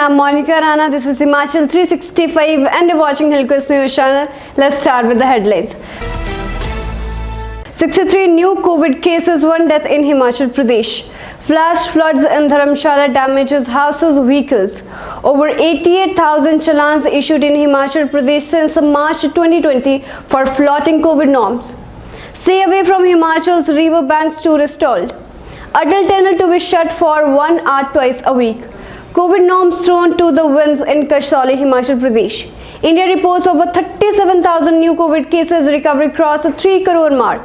I'm Monica Rana. This is Himachal 365 and you're watching Hillquest News channel. Let's start with the headlines. 63 new COVID cases, 1 death in Himachal Pradesh. Flash floods in Dharamshala damages houses, vehicles. Over 88,000 challans issued in Himachal Pradesh since March 2020 for flouting COVID norms. Stay away from Himachal's riverbanks, tourists told. Atal Tunnel to be shut for 1 hour twice a week. COVID norms thrown to the winds in Kasauli, Himachal Pradesh. India reports over 37,000 new COVID cases, recovery crossed the 3 crore mark.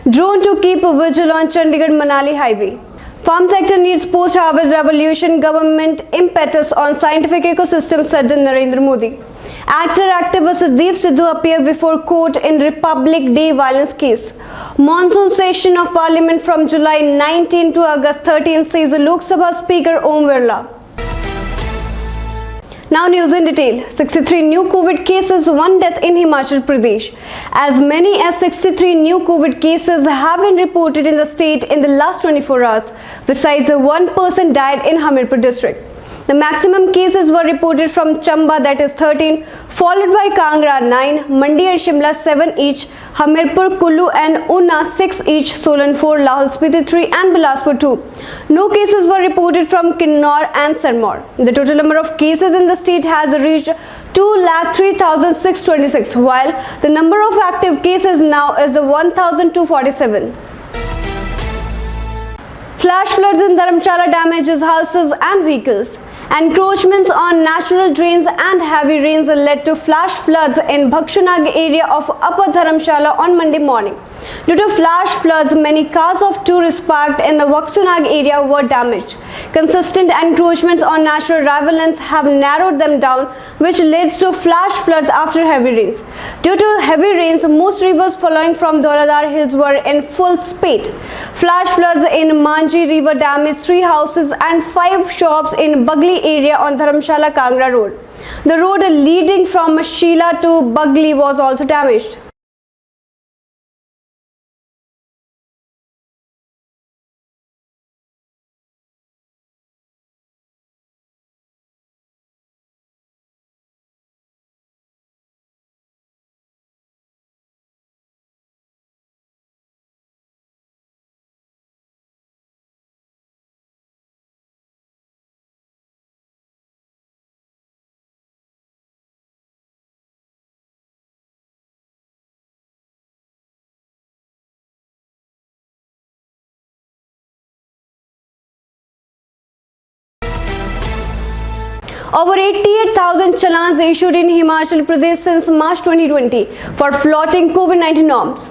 Drone to keep vigil on Chandigarh-Manali highway. Farm sector needs post-harvest revolution, government impetus on scientific ecosystem, said Narendra Modi. Actor-activist Deep Sidhu appeared before court in Republic Day violence case. Monsoon session of Parliament from July 19 to August 13, says the Lok Sabha Speaker Om Birla. Now news in detail. 63 new COVID cases, 1 death in Himachal Pradesh. As many as 63 new COVID cases have been reported in the state in the last 24 hours. Besides, 1 person died in Hamirpur district. The maximum cases were reported from Chamba, that is 13, followed by Kangra 9, Mandi and Shimla 7 each, Hamirpur, Kullu and Una 6 each, Solan 4, Lahul Spiti 3 and Bilaspur 2. No cases were reported from Kinnaur and Sirmaur. The total number of cases in the state has reached 2,03,626, while the number of active cases now is 1,247. Flash floods in Dharamshala damages houses and vehicles. Encroachments on natural drains and heavy rains led to flash floods in Bhakshunag area of Upper Dharamshala on Monday morning. Due to flash floods, many cars of tourists parked in the Bhakshunag area were damaged. Consistent encroachments on natural riverlands have narrowed them down, which leads to flash floods after heavy rains. Due to heavy rains, most rivers flowing from Dauladar Hills were in full speed. Flash floods in Manji River damaged 3 houses and 5 shops in Bagli area on Dharamshala Kangra Road. The road leading from Sheela to Bagli was also damaged. Over 88,000 challans issued in Himachal Pradesh since March 2020 for flouting COVID-19 norms.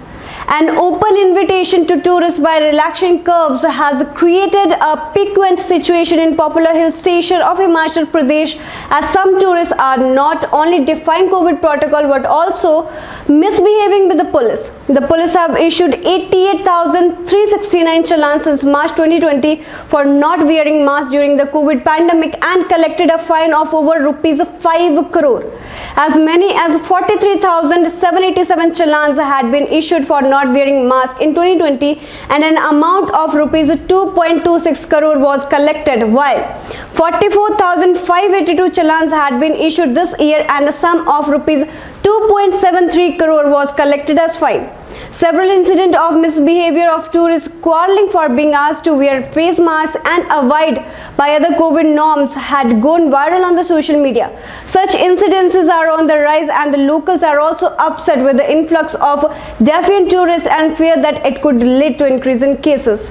An open invitation to tourists by relaxing curbs has created a piquant situation in popular hill station of Himachal Pradesh, as some tourists are not only defying COVID protocol but also misbehaving with the police. The police have issued 88,369 challans since March 2020 for not wearing masks during the COVID pandemic and collected a fine of over rupees 5 crore. As many as 43,787 challans had been issued for not wearing masks in 2020 and an amount of rupees 2.26 crore was collected, while 44,582 challans had been issued this year and a sum of rupees 2.73 crore was collected as fine. Several incidents of misbehavior of tourists quarreling for being asked to wear face masks and avoid by other COVID norms had gone viral on the social media. Such incidences are on the rise and the locals are also upset with the influx of defiant tourists and fear that it could lead to increase in cases.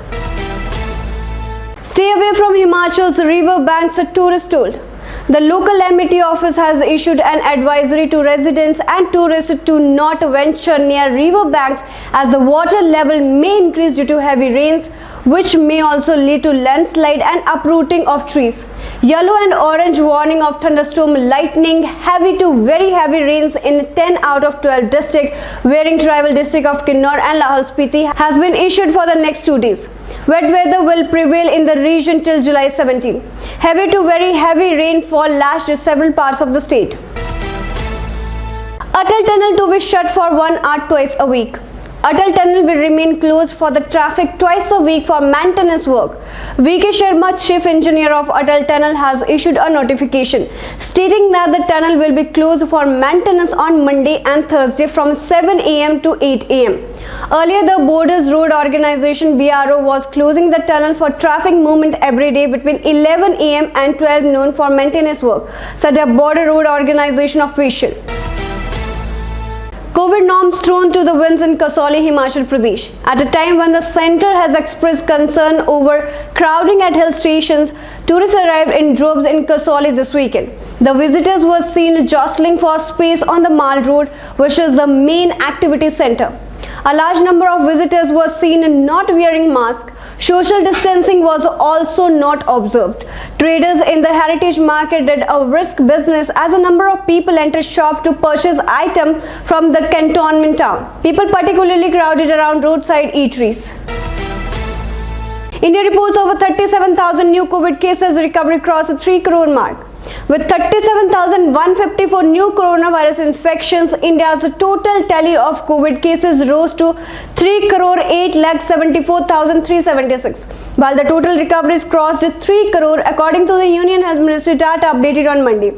Stay away from Himachal's river banks, a tourist told. The local MAT office has issued an advisory to residents and tourists to not venture near river banks as the water level may increase due to heavy rains, which may also lead to landslide and uprooting of trees. Yellow and orange warning of thunderstorm, lightning, heavy to very heavy rains in 10 out of 12 districts, varying tribal district of Kinnaur and Lahul Spiti, has been issued for the next 2 days. Wet weather will prevail in the region till July 17. Heavy to very heavy rainfall lashed several parts of the state. Atal Tunnel to be shut for 1 hour twice a week. Atal Tunnel will remain closed for the traffic twice a week for maintenance work. V.K. Sharma, Chief Engineer of Atal Tunnel, has issued a notification stating that the tunnel will be closed for maintenance on Monday and Thursday from 7 a.m. to 8 a.m. Earlier, the Borders Road Organization (BRO) was closing the tunnel for traffic movement every day between 11 a.m. and 12 noon for maintenance work, said a Border Road Organization official. COVID norms thrown to the winds in Kasauli, Himachal Pradesh. At a time when the centre has expressed concern over crowding at hill stations, tourists arrived in droves in Kasauli this weekend. The visitors were seen jostling for space on the Mall Road, which is the main activity centre. A large number of visitors were seen not wearing masks. Social distancing was also not observed. Traders in the heritage market did a brisk business as a number of people entered shop to purchase items from the cantonment town. People particularly crowded around roadside eateries. India reports over 37,000 new COVID cases. Recovery crossed the 3 crore mark. With 37,154 new coronavirus infections, India's total tally of COVID cases rose to 3,874,376, while the total recoveries crossed 3 crore according to the Union Health Ministry data updated on Monday.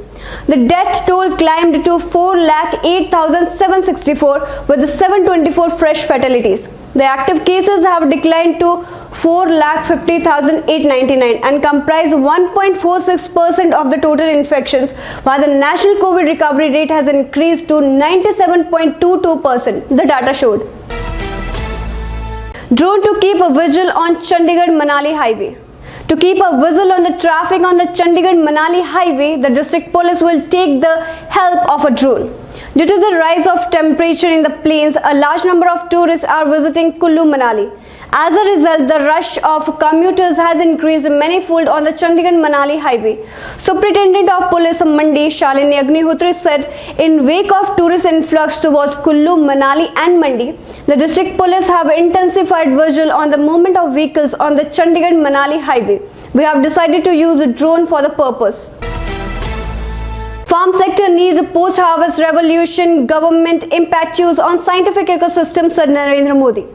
The death toll climbed to 4,08,764 with 724 fresh fatalities. The active cases have declined to 4,50,899 and comprise 1.46% of the total infections, while the national COVID recovery rate has increased to 97.22%, the data showed. Drone to keep a vigil on Chandigarh-Manali highway. To keep a visual on the traffic on the Chandigarh-Manali highway, the district police will take the help of a drone. Due to the rise of temperature in the plains, a large number of tourists are visiting Kullu-Manali. As a result, the rush of commuters has increased manifold on the Chandigarh-Manali highway. Superintendent of Police Mandi, Shalini Agnihotri, said in wake of tourist influx towards Kullu, Manali and Mandi, the district police have intensified vigil on the movement of vehicles on the Chandigarh-Manali highway. We have decided to use a drone for the purpose. Farm sector needs a post-harvest revolution. Government impetus on scientific ecosystem, said Narendra Modi.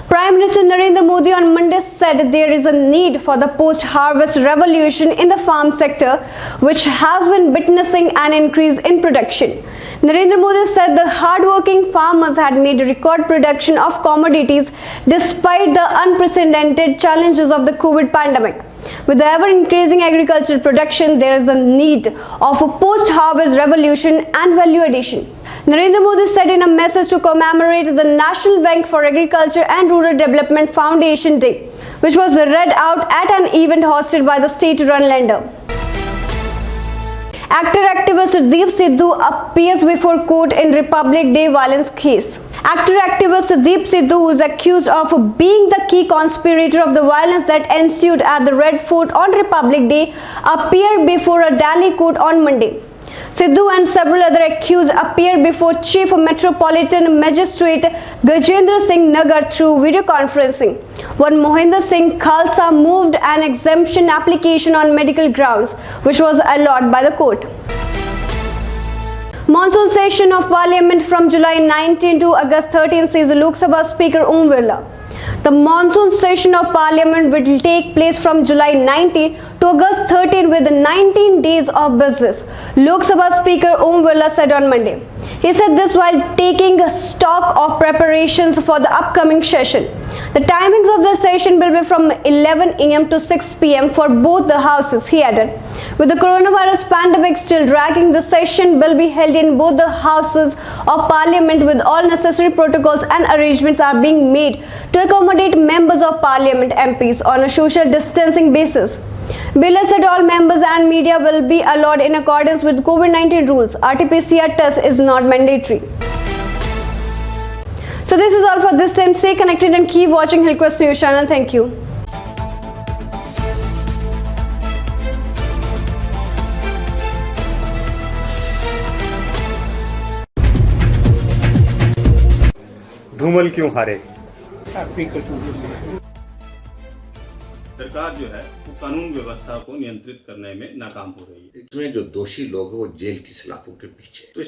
Prime Minister Narendra Modi on Monday said there is a need for the post-harvest revolution in the farm sector, which has been witnessing an increase in production. Narendra Modi said the hard-working farmers had made record production of commodities despite the unprecedented challenges of the COVID pandemic. With the ever-increasing agricultural production, there is a need of a post-harvest revolution and value addition. Narendra Modi said in a message to commemorate the National Bank for Agriculture and Rural Development Foundation Day, which was read out at an event hosted by the state-run lender. Actor-activist Deep Sidhu appears before court in Republic Day violence case. Actor-activist Deep Sidhu, who is accused of being the key conspirator of the violence that ensued at the Red Fort on Republic Day, appeared before a Delhi court on Monday. Sidhu and several other accused appeared before Chief Metropolitan Magistrate Gajendra Singh Nagar through video conferencing. One Mohinder Singh Khalsa moved an exemption application on medical grounds, which was allowed by the court. Monsoon session of Parliament from July 19 to August 13 sees Lok Sabha Speaker Om Birla. The monsoon session of Parliament will take place from July 19 to August 13 with 19 days of business, Lok Sabha Speaker Om Birla said on Monday. He said this while taking stock of preparations for the upcoming session. The timings of the session will be from 11 a.m. to 6 p.m. for both the houses, he added. With the coronavirus pandemic still dragging, the session will be held in both the houses of Parliament with all necessary protocols and arrangements are being made to accommodate members of Parliament MPs on a social distancing basis. Birla said all members and media will be allowed in accordance with COVID-19 rules. RT-PCR test is not mandatory. So this is all for this time. Stay connected and keep watching Hillquest News channel. Thank you. Dhumal क्यों हारे? सरकार जो है वो कानून व्यवस्था को नियंत्रित करने में नाकाम हो रही है। इसमें जो दोषी लोग हैं वो जेल की सलाखों के पीछे। तो